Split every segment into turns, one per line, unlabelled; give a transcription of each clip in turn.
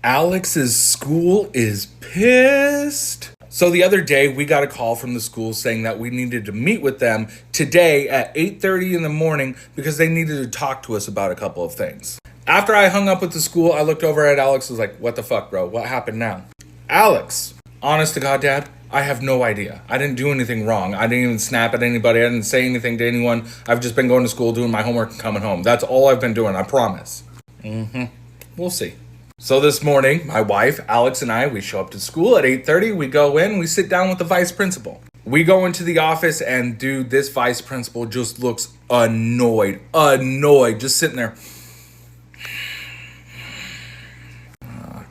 Alex's school is pissed. So the other day, we got a call from the school saying that we needed to meet with them today at 8:30 in the morning because they needed to talk to us about a couple of things. After I hung up with the school, I looked over at Alex and was like, what the fuck, bro? What happened now? Alex, honest to God, Dad, I have no idea. I didn't do anything wrong. I didn't even snap at anybody. I didn't say anything to anyone. I've just been going to school, doing my homework, and coming home. That's all I've been doing, I promise. We'll see. So this morning, my wife, Alex, and I, we show up to school at 8:30. We go in, we sit down with the vice principal. We go into the office, and dude, this vice principal just looks annoyed, just sitting there.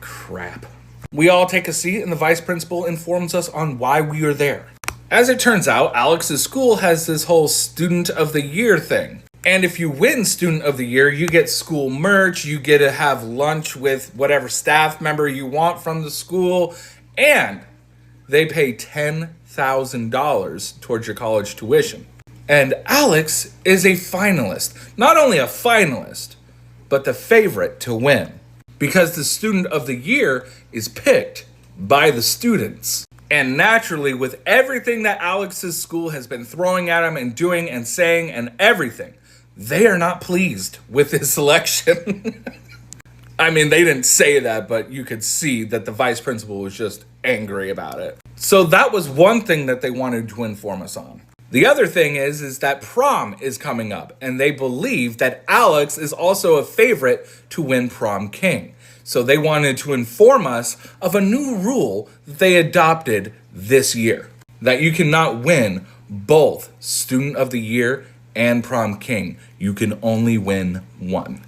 Crap. We all take a seat, and the vice principal informs us on why we are there. As it turns out, Alex's school has this whole Student of the Year thing. And if you win Student of the Year, you get school merch, you get to have lunch with whatever staff member you want from the school, and they pay $10,000 towards your college tuition. And Alex is a finalist. Not only a finalist, but the favorite to win. Because the Student of the Year is picked by the students. And naturally, with everything that Alex's school has been throwing at him and doing and saying and everything, they are not pleased with his selection. I mean, they didn't say that, but you could see that the vice principal was just angry about it. So that was one thing that they wanted to inform us on. The other thing is that prom is coming up, and they believe that Alex is also a favorite to win prom king. So they wanted to inform us of a new rule that they adopted this year, that you cannot win both Student of the Year and prom king. You can only win one.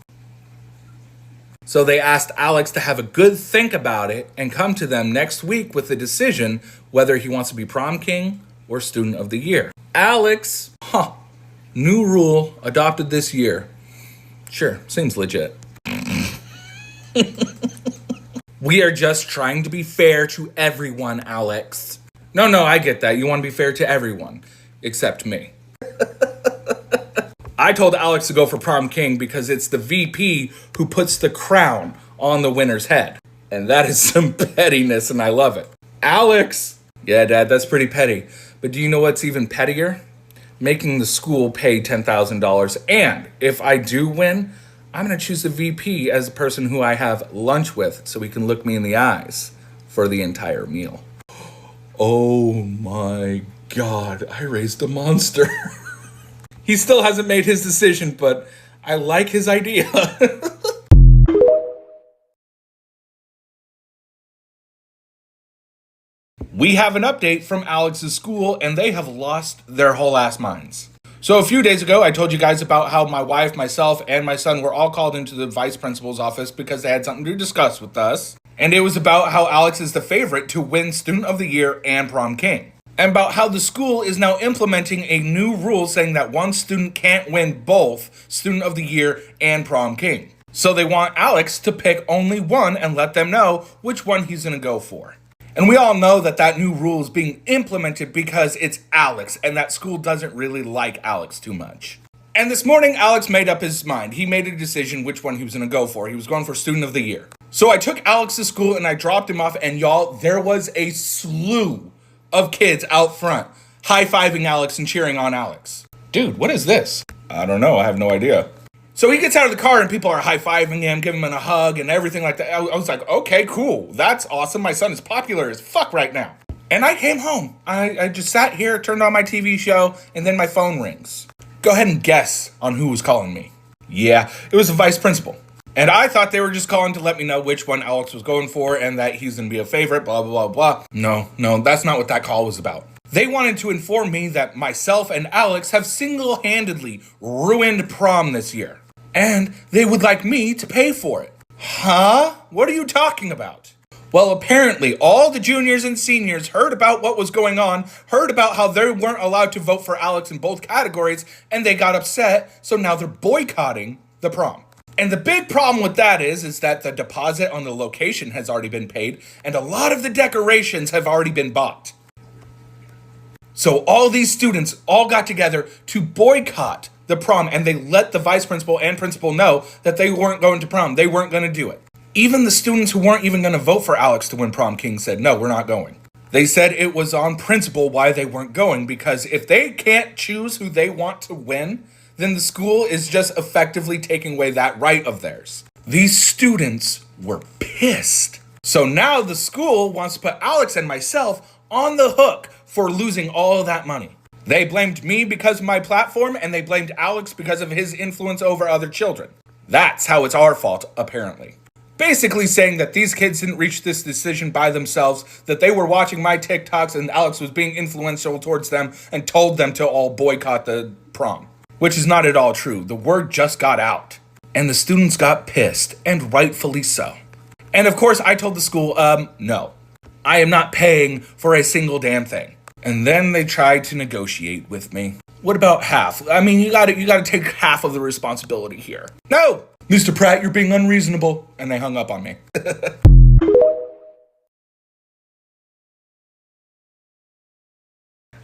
So they asked Alex to have a good think about it and come to them next week with a decision whether he wants to be prom king or Student of the Year. Alex, new rule adopted this year. Sure, seems legit. We are just trying to be fair to everyone, Alex. No, I get that. You want to be fair to everyone, except me. I told Alex to go for prom king because it's the VP who puts the crown on the winner's head. And that is some pettiness, and I love it. Alex! Yeah, Dad, that's pretty petty. But do you know what's even pettier? Making the school pay $10,000. And if I do win, I'm going to choose the VP as the person who I have lunch with so he can look me in the eyes for the entire meal. Oh my God, I raised a monster. He still hasn't made his decision, but I like his idea. We have an update from Alex's school, and they have lost their whole ass minds. So a few days ago, I told you guys about how my wife, myself, and my son were all called into the vice principal's office because they had something to discuss with us. And it was about how Alex is the favorite to win Student of the Year and prom king. And about how the school is now implementing a new rule saying that one student can't win both Student of the Year and prom king. So they want Alex to pick only one and let them know which one he's going to go for. And we all know that that new rule is being implemented because it's Alex, and that school doesn't really like Alex too much. And this morning, Alex made up his mind. He made a decision which one he was going to go for. He was going for Student of the Year. So I took Alex to school and I dropped him off, and y'all, there was a slew of kids out front high-fiving Alex and cheering on Alex. Dude, what is this? I don't know. I have no idea. So he gets out of the car and people are high-fiving him, giving him a hug and everything like that. I was like, okay, cool. That's awesome. My son is popular as fuck right now. And I came home. I just sat here, turned on my TV show, and then my phone rings. Go ahead and guess on who was calling me. Yeah, it was the vice principal. And I thought they were just calling to let me know which one Alex was going for and that he's going to be a favorite, blah, blah, blah, blah. No, that's not what that call was about. They wanted to inform me that myself and Alex have single-handedly ruined prom this year. And they would like me to pay for it. Huh? What are you talking about? Well, apparently all the juniors and seniors heard about what was going on, heard about how they weren't allowed to vote for Alex in both categories, and they got upset, so now they're boycotting the prom. And the big problem with that is that the deposit on the location has already been paid, and a lot of the decorations have already been bought. So all these students all got together to boycott the prom, and they let the vice principal and principal know that they weren't going to prom. They weren't going to do it. Even the students who weren't even going to vote for Alex to win prom king said, no, we're not going. They said it was on principle why they weren't going, because if they can't choose who they want to win, then the school is just effectively taking away that right of theirs. These students were pissed. So now the school wants to put Alex and myself on the hook for losing all of that money. They blamed me because of my platform, and they blamed Alex because of his influence over other children. That's how it's our fault, apparently. Basically saying that these kids didn't reach this decision by themselves, that they were watching my TikToks and Alex was being influential towards them and told them to all boycott the prom. Which is not at all true. The word just got out. And the students got pissed, and rightfully so. And of course, I told the school, no. I am not paying for a single damn thing. And then they tried to negotiate with me. What about half? I mean, you gotta take half of the responsibility here. No! Mr. Pratt, you're being unreasonable. And they hung up on me.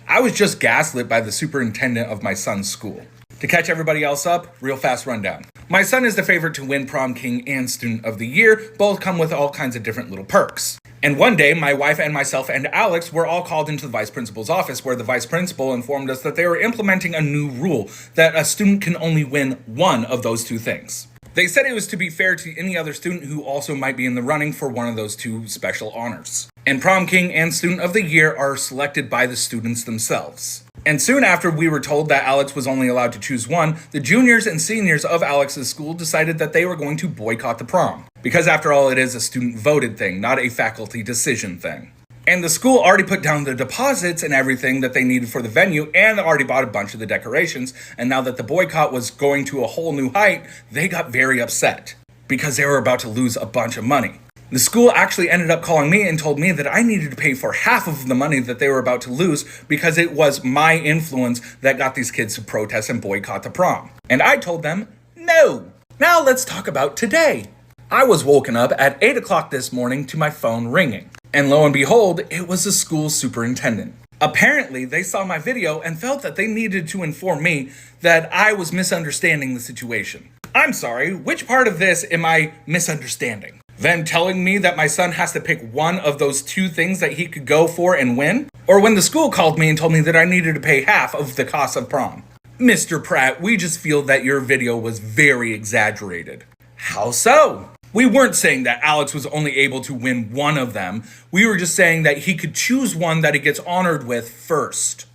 I was just gaslit by the superintendent of my son's school. To catch everybody else up, real fast rundown. My son is the favorite to win prom king and student of the year. Both come with all kinds of different little perks. And one day, my wife and myself and Alex were all called into the vice principal's office, where the vice principal informed us that they were implementing a new rule that a student can only win one of those two things. They said it was to be fair to any other student who also might be in the running for one of those two special honors. And prom king and student of the year are selected by the students themselves. And soon after we were told that Alex was only allowed to choose one, the juniors and seniors of Alex's school decided that they were going to boycott the prom. Because after all, it is a student voted thing, not a faculty decision thing. And the school already put down the deposits and everything that they needed for the venue, and already bought a bunch of the decorations. And now that the boycott was going to a whole new height, they got very upset because they were about to lose a bunch of money. The school actually ended up calling me and told me that I needed to pay for half of the money that they were about to lose because it was my influence that got these kids to protest and boycott the prom. And I told them, no. Now let's talk about today. I was woken up at 8 o'clock this morning to my phone ringing. And lo and behold, it was the school superintendent. Apparently, they saw my video and felt that they needed to inform me that I was misunderstanding the situation. I'm sorry, which part of this am I misunderstanding? Them telling me that my son has to pick one of those two things that he could go for and win? Or when the school called me and told me that I needed to pay half of the cost of prom? Mr. Pratt, we just feel that your video was very exaggerated. How so? We weren't saying that Alex was only able to win one of them. We were just saying that he could choose one that he gets honored with first.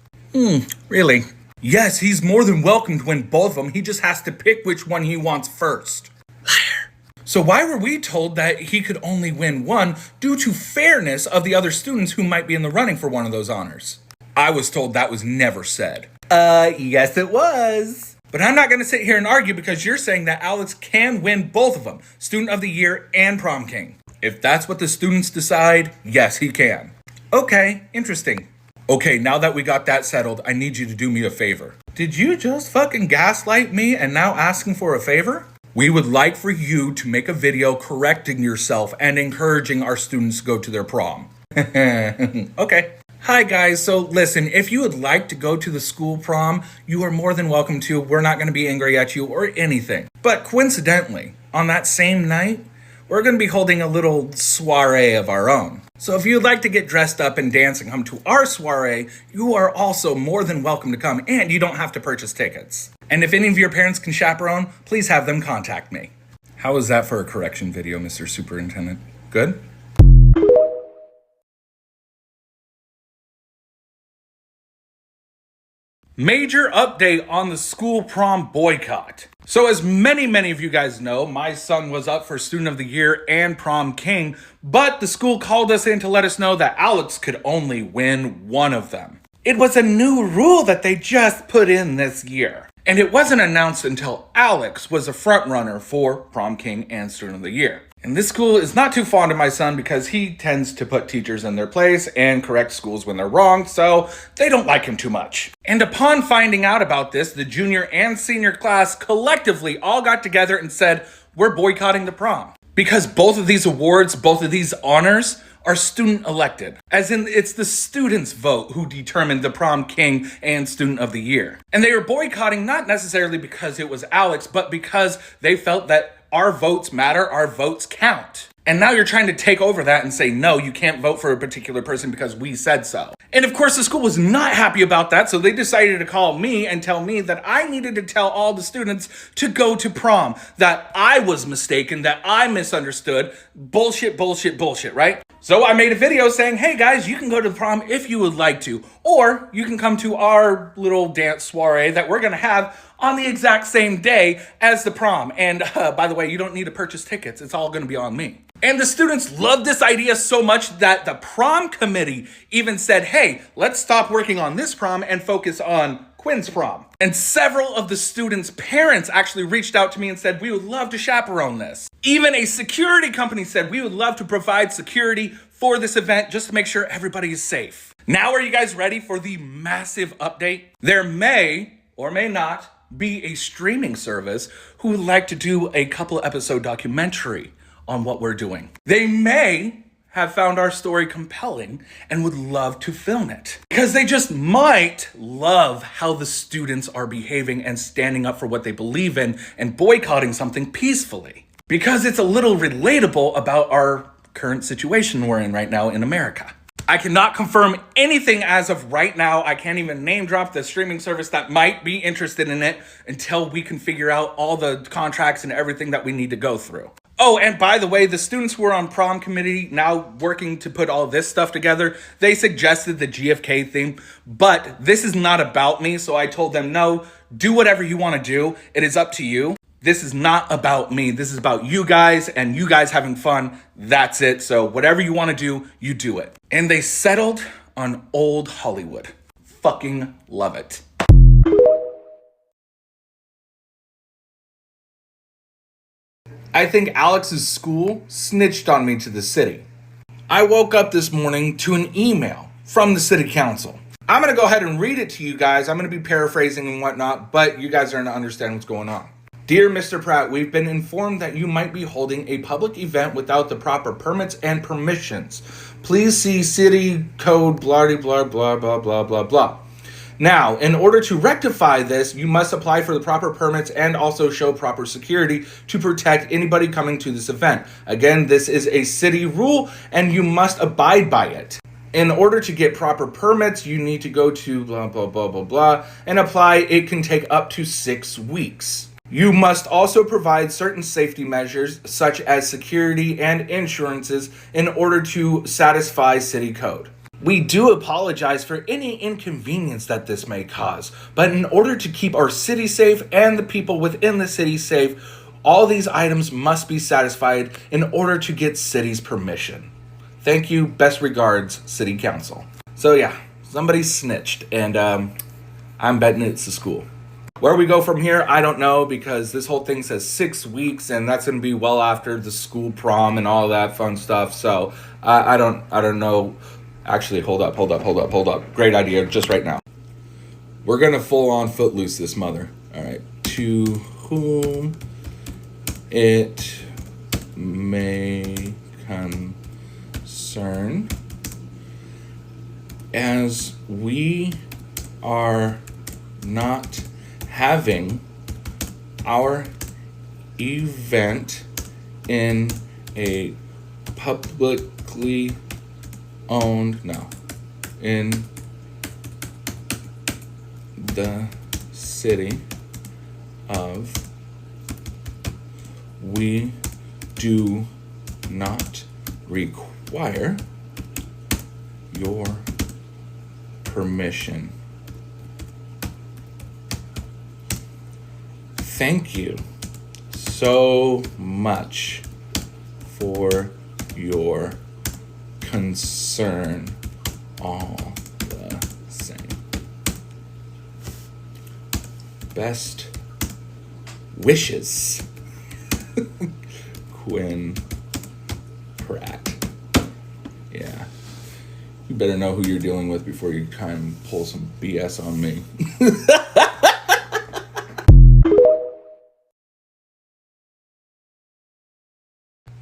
Really? Yes, he's more than welcome to win both of them. He just has to pick which one he wants first. Liar. So why were we told that he could only win one due to fairness of the other students who might be in the running for one of those honors? I was told that was never said. Yes it was. But I'm not going to sit here and argue because you're saying that Alex can win both of them, Student of the Year and Prom King. If that's what the students decide, yes, he can. Okay, interesting. Okay, now that we got that settled, I need you to do me a favor. Did you just fucking gaslight me and now asking for a favor? We would like for you to make a video correcting yourself and encouraging our students to go to their prom. Okay. Hi guys, so listen, if you would like to go to the school prom, you are more than welcome to. We're not going to be angry at you or anything. But coincidentally, on that same night, we're going to be holding a little soiree of our own. So if you'd like to get dressed up and dance and come to our soiree, you are also more than welcome to come, and you don't have to purchase tickets. And if any of your parents can chaperone, please have them contact me. How was that for a correction video, Mr. Superintendent? Good? Major update on the school prom boycott. So as many of you guys know, my son was up for Student of the Year and Prom King, but the school called us in to let us know that Alex could only win one of them. It was a new rule that they just put in this year. And it wasn't announced until Alex was a front runner for Prom King and Student of the Year. And this school is not too fond of my son because he tends to put teachers in their place and correct schools when they're wrong, so they don't like him too much. And upon finding out about this, the junior and senior class collectively all got together and said, we're boycotting the prom. Because both of these awards, both of these honors, are student elected. As in, it's the students' vote who determined the Prom King and Student of the Year. And they were boycotting not necessarily because it was Alex, but because they felt that our votes matter, our votes count. And now you're trying to take over that and say, no, you can't vote for a particular person because we said so. And of course, the school was not happy about that, so they decided to call me and tell me that I needed to tell all the students to go to prom, that I was mistaken, that I misunderstood. Bullshit, bullshit, bullshit, right? So I made a video saying, hey guys, you can go to prom if you would like to, or you can come to our little dance soiree that we're gonna have on the exact same day as the prom. And by the way, you don't need to purchase tickets. It's all gonna be on me. And the students loved this idea so much that the prom committee even said, hey, let's stop working on this prom and focus on Quinn's prom. And several of the students' parents actually reached out to me and said, we would love to chaperone this. Even a security company said, we would love to provide security for this event just to make sure everybody is safe. Now, are you guys ready for the massive update? There may or may not be a streaming service who would like to do a couple episode documentary on what we're doing. They may have found our story compelling and would love to film it because they just might love how the students are behaving and standing up for what they believe in and boycotting something peacefully, because it's a little relatable about our current situation we're in right now in America. I cannot confirm anything as of right now. I can't even name drop the streaming service that might be interested in it until we can figure out all the contracts and everything that we need to go through. Oh, and by the way, the students who are on prom committee now working to put all this stuff together, they suggested the GFK theme, but this is not about me. So I told them, no, do whatever you want to do. It is up to you. This is not about me. This is about you guys and you guys having fun. That's it. So whatever you want to do, you do it. And they settled on old Hollywood. Fucking love it. I think Alex's school snitched on me to the city. I woke up this morning to an email from the city council. I'm going to go ahead and read it to you guys. I'm going to be paraphrasing and whatnot, but you guys are going to understand what's going on. Dear Mr. Pratt, we've been informed that you might be holding a public event without the proper permits and permissions. Please see city code blah, blah, blah, blah, blah, blah, blah. Now, in order to rectify this, you must apply for the proper permits and also show proper security to protect anybody coming to this event. Again, this is a city rule and you must abide by it. In order to get proper permits, you need to go to blah, blah, blah, blah, blah, and apply. It can take up to 6 weeks. You must also provide certain safety measures, such as security and insurances, in order to satisfy city code. We do apologize for any inconvenience that this may cause, but in order to keep our city safe and the people within the city safe, all these items must be satisfied in order to get city's permission. Thank you. Best regards, City Council. So yeah, somebody snitched, and I'm betting it's the school. Where we go from here, I don't know, because this whole thing says 6 weeks, and that's going to be well after the school prom and all that fun stuff. So I don't know. Actually, hold up. Great idea just right now. We're going to full on footloose this mother. All right. To whom it may concern, as we are not having our event in a publicly owned, in the city of, we do not require your permission. Thank you so much for your concern, all the same. Best wishes, Quinn Pratt. Yeah. You better know who you're dealing with before you try and pull some BS on me.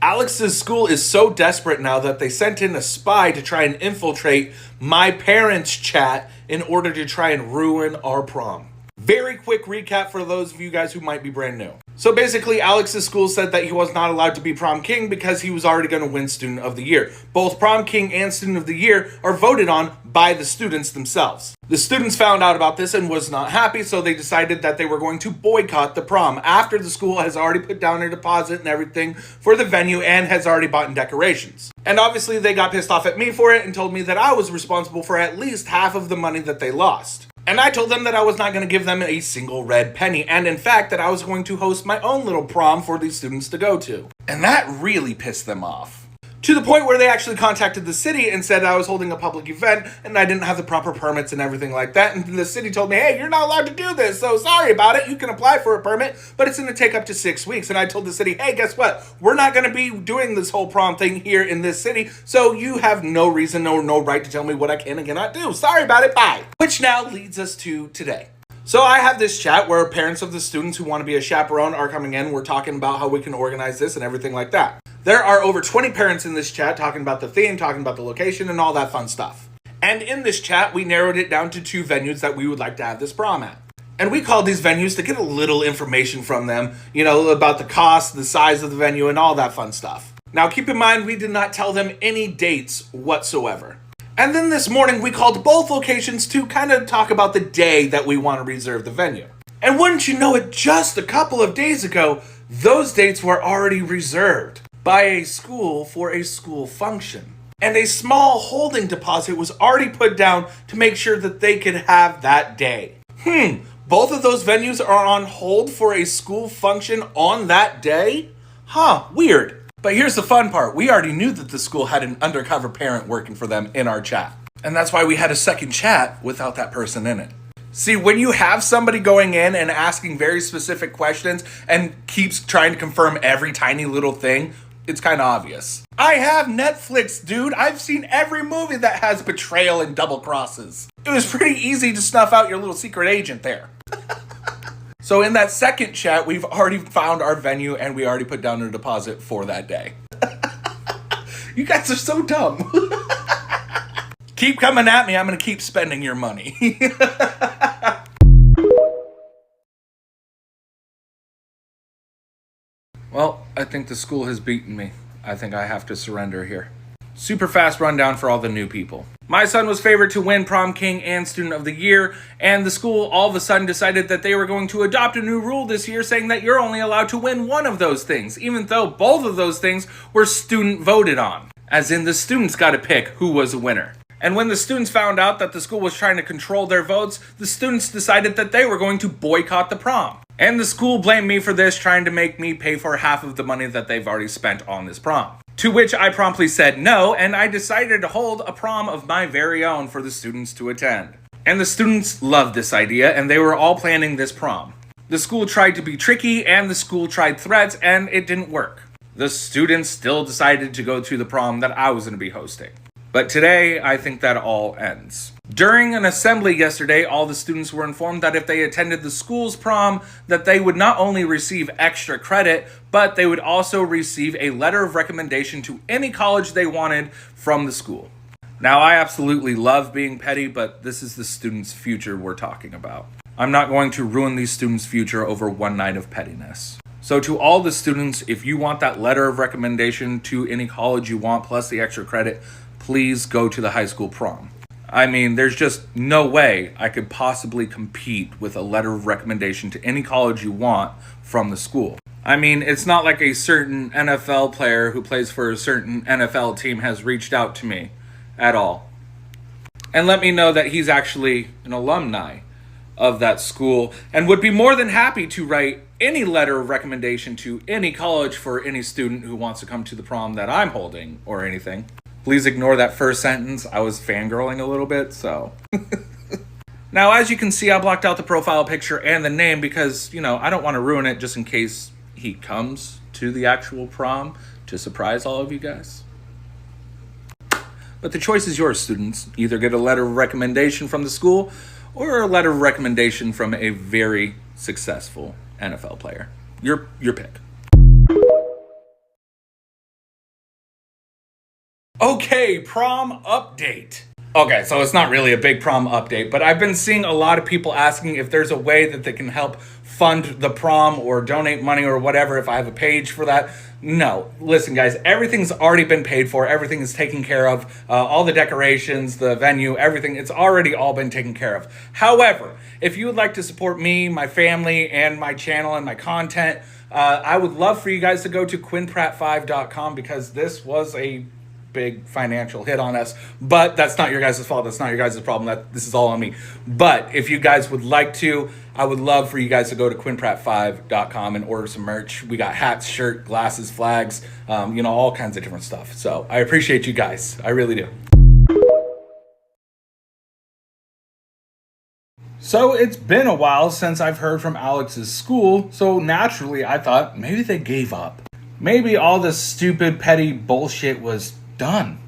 Alex's school is so desperate now that they sent in a spy to try and infiltrate my parents' chat in order to try and ruin our prom. Very quick recap for those of you guys who might be brand new. So basically, Alex's school said that he was not allowed to be prom king because he was already going to win Student of the Year. Both prom king and Student of the Year are voted on by the students themselves. The students found out about this and was not happy, so they decided that they were going to boycott the prom after the school has already put down a deposit and everything for the venue and has already bought in decorations. And obviously they got pissed off at me for it and told me that I was responsible for at least half of the money that they lost. And I told them that I was not going to give them a single red penny, and in fact that I was going to host my own little prom for these students to go to. And that really pissed them off. To the point where they actually contacted the city and said I was holding a public event and I didn't have the proper permits and everything like that. And the city told me, hey, you're not allowed to do this, so sorry about it. You can apply for a permit, but it's going to take up to 6 weeks. And I told the city, hey, guess what? We're not going to be doing this whole prom thing here in this city, so you have no reason or no right to tell me what I can and cannot do. Sorry about it, bye. Which now leads us to today. So I have this chat where parents of the students who want to be a chaperone are coming in. We're talking about how we can organize this and everything like that. There are over 20 parents in this chat talking about the theme, talking about the location, and all that fun stuff. And in this chat, we narrowed it down to 2 venues that we would like to have this prom at. And we called these venues to get a little information from them, about the cost, the size of the venue, and all that fun stuff. Now, keep in mind, we did not tell them any dates whatsoever. And then this morning, we called both locations to kind of talk about the day that we want to reserve the venue. And wouldn't you know it, just a couple of days ago, those dates were already reserved by a school for a school function. And a small holding deposit was already put down to make sure that they could have that day. Both of those venues are on hold for a school function on that day? Weird. But here's the fun part. We already knew that the school had an undercover parent working for them in our chat. And that's why we had a second chat without that person in it. See, when you have somebody going in and asking very specific questions and keeps trying to confirm every tiny little thing, it's kind of obvious. I have Netflix, dude. I've seen every movie that has betrayal and double crosses. It was pretty easy to snuff out your little secret agent there. So in that second chat, we've already found our venue and we already put down a deposit for that day. You guys are so dumb. Keep coming at me. I'm going to keep spending your money. Well, I think the school has beaten me. I think I have to surrender here. Super fast rundown for all the new people. My son was favored to win prom king and student of the year, and the school all of a sudden decided that they were going to adopt a new rule this year saying that you're only allowed to win one of those things, even though both of those things were student voted on. As in, the students got to pick who was a winner. And when the students found out that the school was trying to control their votes, the students decided that they were going to boycott the prom. And the school blamed me for this, trying to make me pay for half of the money that they've already spent on this prom. To which I promptly said no, and I decided to hold a prom of my very own for the students to attend. And the students loved this idea, and they were all planning this prom. The school tried to be tricky, and the school tried threats, and it didn't work. The students still decided to go to the prom that I was going to be hosting. But today, I think that all ends. During an assembly yesterday, all the students were informed that if they attended the school's prom, that they would not only receive extra credit, but they would also receive a letter of recommendation to any college they wanted from the school. Now, I absolutely love being petty, but this is the students' future we're talking about. I'm not going to ruin these students' future over one night of pettiness. So to all the students, if you want that letter of recommendation to any college you want, plus the extra credit, please go to the high school prom. I mean, there's just no way I could possibly compete with a letter of recommendation to any college you want from the school. I mean, it's not like a certain NFL player who plays for a certain NFL team has reached out to me at all and let me know that he's actually an alumni of that school and would be more than happy to write any letter of recommendation to any college for any student who wants to come to the prom that I'm holding or anything. Please ignore that first sentence. I was fangirling a little bit, so. Now, as you can see, I blocked out the profile picture and the name because, I don't want to ruin it just in case he comes to the actual prom to surprise all of you guys. But the choice is yours, students. Either get a letter of recommendation from the school or a letter of recommendation from a very successful NFL player. Your pick. Okay, prom update. Okay, so it's not really a big prom update, but I've been seeing a lot of people asking if there's a way that they can help fund the prom or donate money or whatever, if I have a page for that. No, listen guys, everything's already been paid for. Everything is taken care of. All the decorations, the venue, everything, it's already all been taken care of. However, if you would like to support me, my family, and my channel and my content, I would love for you guys to go to quinnpratt5.com because this was a big financial hit on us, but that's not your guys' fault. That's not your guys' problem. This is all on me. But if you guys would like to, I would love for you guys to go to quinnpratt5.com and order some merch. We got hats, shirt, glasses, flags, all kinds of different stuff. So I appreciate you guys. I really do. So it's been a while since I've heard from Alex's school, so naturally I thought maybe they gave up. Maybe all this stupid, petty bullshit was done.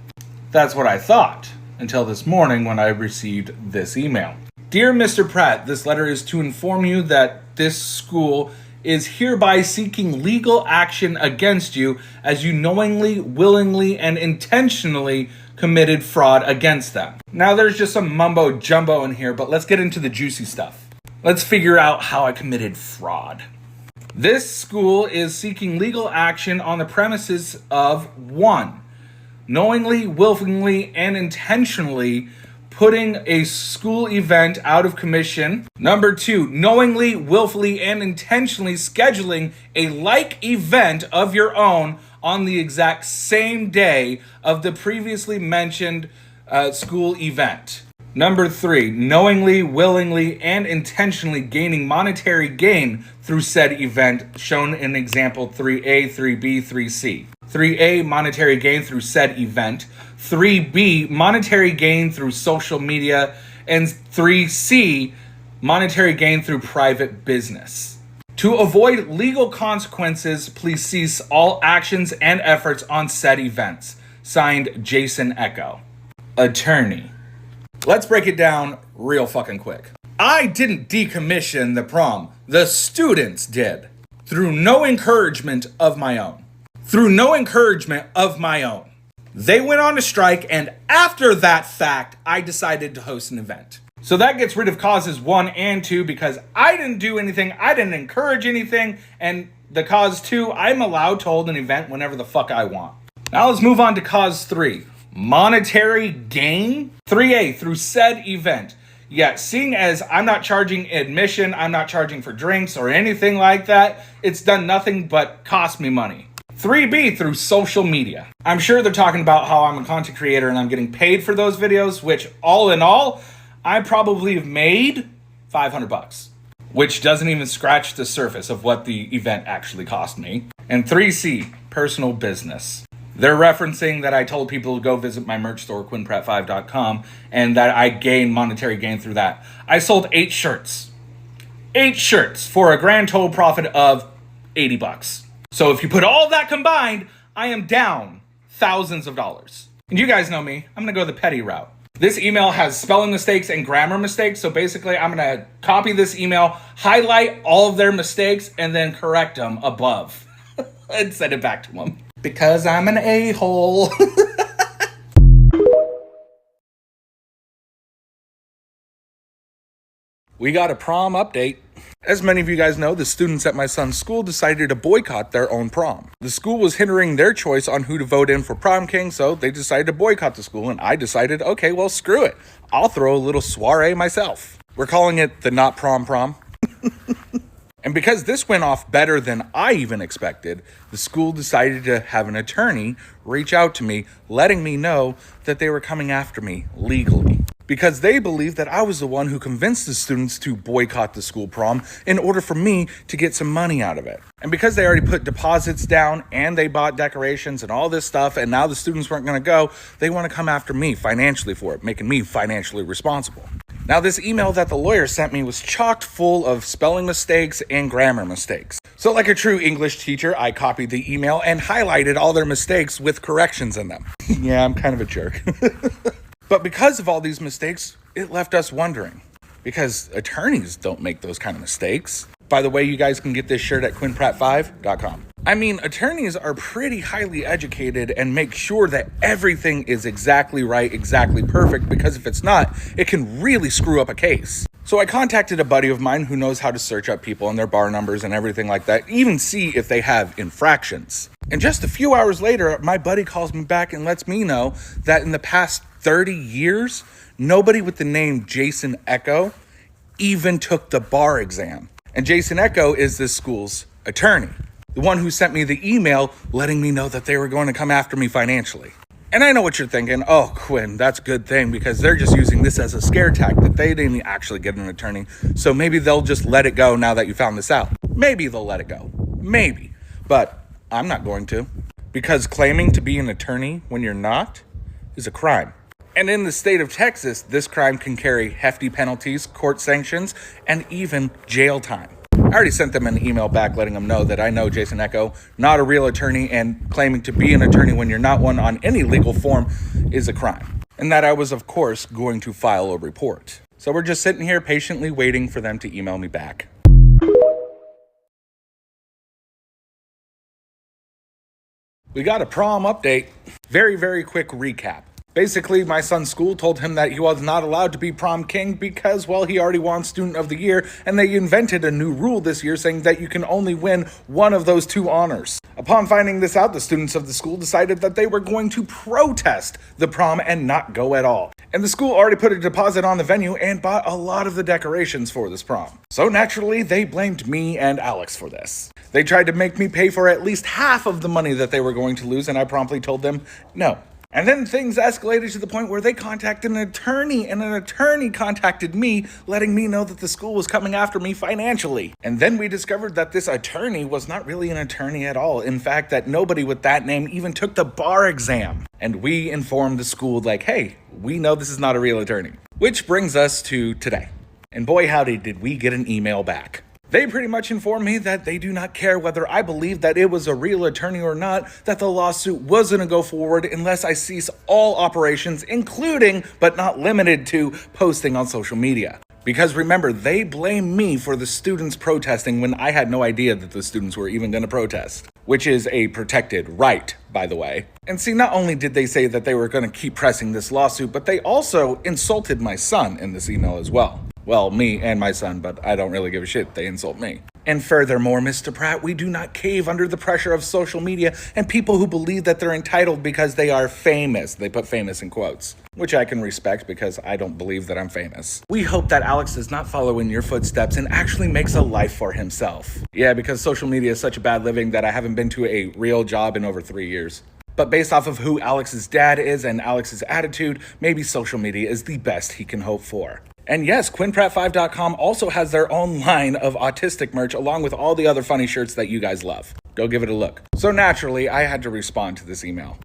That's what I thought, until this morning when I received this email. Dear Mr. Pratt, this letter is to inform you that this school is hereby seeking legal action against you as you knowingly, willingly, and intentionally committed fraud against them. Now there's just some mumbo jumbo in here, but let's get into the juicy stuff. Let's figure out how I committed fraud. This school is seeking legal action on the premises of 1. Knowingly, willfully, and intentionally putting a school event out of commission. 2, knowingly, willfully, and intentionally scheduling a like event of your own on the exact same day of the previously mentioned school event. 3, knowingly, willingly, and intentionally gaining monetary gain through said event, shown in example 3A, 3B, 3C. 3A, monetary gain through said event. 3B, monetary gain through social media. And 3C, monetary gain through private business. To avoid legal consequences, please cease all actions and efforts on said events. Signed, Jason Echo, attorney. Let's break it down real fucking quick. I didn't decommission the prom. The students did. Through no encouragement of my own. They went on a strike, and after that fact, I decided to host an event. So that gets rid of causes 1 and 2 because I didn't do anything, I didn't encourage anything, and the cause 2, I'm allowed to hold an event whenever the fuck I want. Now let's move on to cause 3. Monetary gain. 3A, through said event. Yeah, seeing as I'm not charging admission, I'm not charging for drinks or anything like that, it's done nothing but cost me money. 3B, through social media. I'm sure they're talking about how I'm a content creator and I'm getting paid for those videos, which all in all, I probably have made $500, which doesn't even scratch the surface of what the event actually cost me. And 3C, personal business. They're referencing that I told people to go visit my merch store, quinnpratt5.com, and that I gained monetary gain through that. I sold 8 shirts. 8 shirts for a grand total profit of $80. So if you put all of that combined, I am down thousands of dollars. And you guys know me, I'm gonna go the petty route. This email has spelling mistakes and grammar mistakes, so basically I'm gonna copy this email, highlight all of their mistakes, and then correct them above and send it back to them. Because I'm an a-hole. We got a prom update. As many of you guys know, the students at my son's school decided to boycott their own prom. The school was hindering their choice on who to vote in for prom king, so they decided to boycott the school, and I decided, okay, well, screw it. I'll throw a little soiree myself. We're calling it the Not Prom Prom. And because this went off better than I even expected, the school decided to have an attorney reach out to me, letting me know that they were coming after me legally. Because they believed that I was the one who convinced the students to boycott the school prom in order for me to get some money out of it. And because they already put deposits down and they bought decorations and all this stuff, and now the students weren't going to go, they want to come after me financially for it, making me financially responsible. Now, this email that the lawyer sent me was chocked full of spelling mistakes and grammar mistakes. So like a true English teacher, I copied the email and highlighted all their mistakes with corrections in them. Yeah, I'm kind of a jerk. But because of all these mistakes, it left us wondering. Because attorneys don't make those kind of mistakes. By the way, you guys can get this shirt at quinnpratt5.com. I mean, attorneys are pretty highly educated and make sure that everything is exactly right, exactly perfect, because if it's not, it can really screw up a case. So I contacted a buddy of mine who knows how to search up people and their bar numbers and everything like that, even see if they have infractions. And just a few hours later, my buddy calls me back and lets me know that in the past 30 years, nobody with the name Jason Echo even took the bar exam. And Jason Echo is this school's attorney, the one who sent me the email letting me know that they were going to come after me financially. And I know what you're thinking. Oh, Quinn, that's a good thing because they're just using this as a scare tactic. They didn't actually get an attorney. So maybe they'll just let it go now that you found this out. Maybe they'll let it go. Maybe. But I'm not going to. Because claiming to be an attorney when you're not is a crime. And in the state of Texas, this crime can carry hefty penalties, court sanctions, and even jail time. I already sent them an email back letting them know that I know Jason Echo, not a real attorney, and claiming to be an attorney when you're not one on any legal form is a crime. And that I was, of course, going to file a report. So we're just sitting here patiently waiting for them to email me back. We got a prom update. Very, very quick recap. Basically, my son's school told him that he was not allowed to be prom king because, well, he already won student of the year, and they invented a new rule this year saying that you can only win one of those two honors. Upon finding this out, the students of the school decided that they were going to protest the prom and not go at all. And the school already put a deposit on the venue and bought a lot of the decorations for this prom. So naturally, they blamed me and Alex for this. They tried to make me pay for at least half of the money that they were going to lose, and I promptly told them no. And then things escalated to the point where they contacted an attorney, and an attorney contacted me, letting me know that the school was coming after me financially. And then we discovered that this attorney was not really an attorney at all. In fact, that nobody with that name even took the bar exam. And we informed the school like, hey, we know this is not a real attorney. Which brings us to today. And boy, howdy, did we get an email back. They pretty much informed me that they do not care whether I believe that it was a real attorney or not, that the lawsuit was going to go forward unless I cease all operations, including, but not limited to, posting on social media. Because remember, they blame me for the students protesting when I had no idea that the students were even going to protest. Which is a protected right, by the way. And see, not only did they say that they were going to keep pressing this lawsuit, but they also insulted my son in this email as well. Well, me and my son, but I don't really give a shit. They insult me. And furthermore, Mr. Pratt, we do not cave under the pressure of social media and people who believe that they're entitled because they are famous. They put famous in quotes, which I can respect because I don't believe that I'm famous. We hope that Alex does not follow in your footsteps and actually makes a life for himself. Yeah, because social media is such a bad living that I haven't been to a real job in over 3 years. But based off of who Alex's dad is and Alex's attitude, maybe social media is the best he can hope for. And yes, QuinnPratt5.com also has their own line of autistic merch along with all the other funny shirts that you guys love. Go give it a look. So naturally, I had to respond to this email.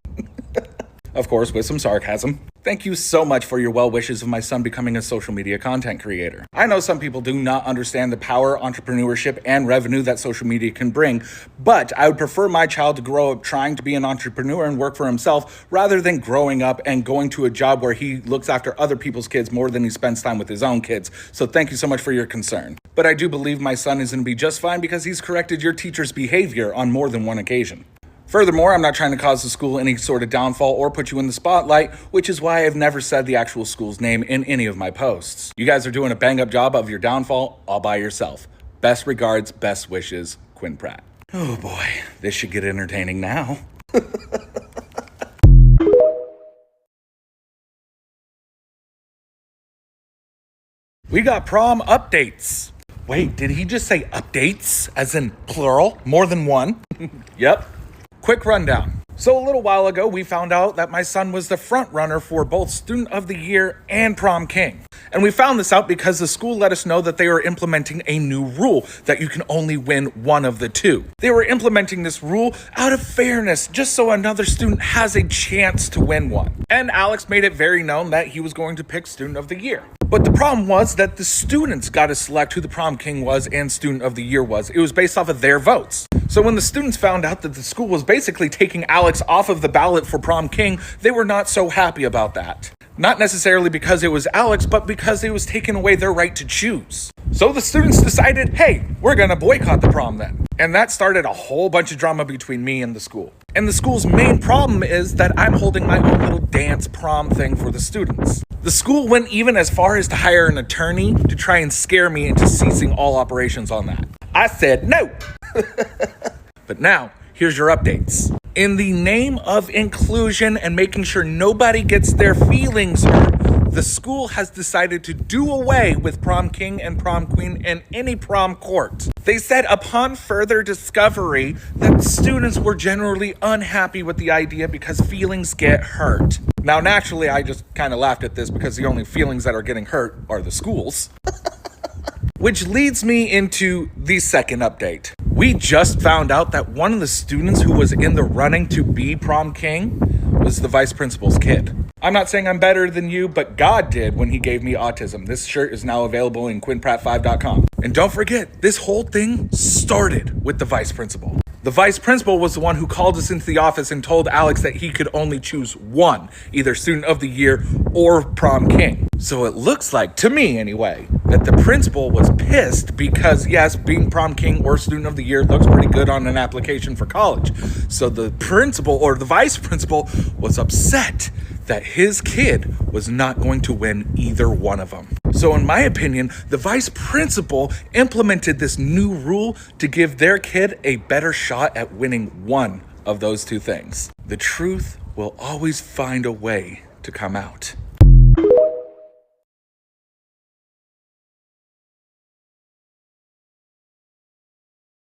Of course, with some sarcasm. Thank you so much for your well wishes of my son becoming a social media content creator. I know some people do not understand the power, entrepreneurship, and revenue that social media can bring, but I would prefer my child to grow up trying to be an entrepreneur and work for himself rather than growing up and going to a job where he looks after other people's kids more than he spends time with his own kids. So thank you so much for your concern. But I do believe my son is going to be just fine because he's corrected your teacher's behavior on more than one occasion. Furthermore, I'm not trying to cause the school any sort of downfall or put you in the spotlight, which is why I've never said the actual school's name in any of my posts. You guys are doing a bang-up job of your downfall all by yourself. Best regards, best wishes, Quinn Pratt. Oh boy, this should get entertaining now. We got prom updates. Wait, did he just say updates, as in plural, more than one? Yep. Quick rundown. So a little while ago, we found out that my son was the front runner for both Student of the Year and Prom King. And we found this out because the school let us know that they were implementing a new rule that you can only win one of the two. They were implementing this rule out of fairness, just so another student has a chance to win one. And Alex made it very known that he was going to pick Student of the Year. But the problem was that the students got to select who the Prom King was and Student of the Year was. It was based off of their votes. So when the students found out that the school was basically taking Alex off of the ballot for Prom King, they were not so happy about that. Not necessarily because it was Alex, but because it was taking away their right to choose. So the students decided, hey, we're gonna boycott the prom then. And that started a whole bunch of drama between me and the school. And the school's main problem is that I'm holding my own little dance prom thing for the students. The school went even as far as to hire an attorney to try and scare me into ceasing all operations on that. I said no. But now, here's your updates. In the name of inclusion and making sure nobody gets their feelings hurt, the school has decided to do away with prom king and prom queen in any prom court. They said upon further discovery that students were generally unhappy with the idea because feelings get hurt. Now, naturally, I just kind of laughed at this because the only feelings that are getting hurt are the schools. Which leads me into the second update. We just found out that one of the students who was in the running to be prom king was the vice principal's kid. I'm not saying I'm better than you, but God did when he gave me autism. This shirt is now available in quinnpratt5.com. And don't forget, this whole thing started with the vice principal. The vice principal was the one who called us into the office and told Alex that he could only choose one, either student of the year or prom king. So it looks like, to me anyway, that the principal was pissed because, yes, being prom king or student of the year looks pretty good on an application for college. So the principal or the vice principal was upset that his kid was not going to win either one of them. So in my opinion, the vice principal implemented this new rule to give their kid a better shot at winning one of those two things. The truth will always find a way to come out.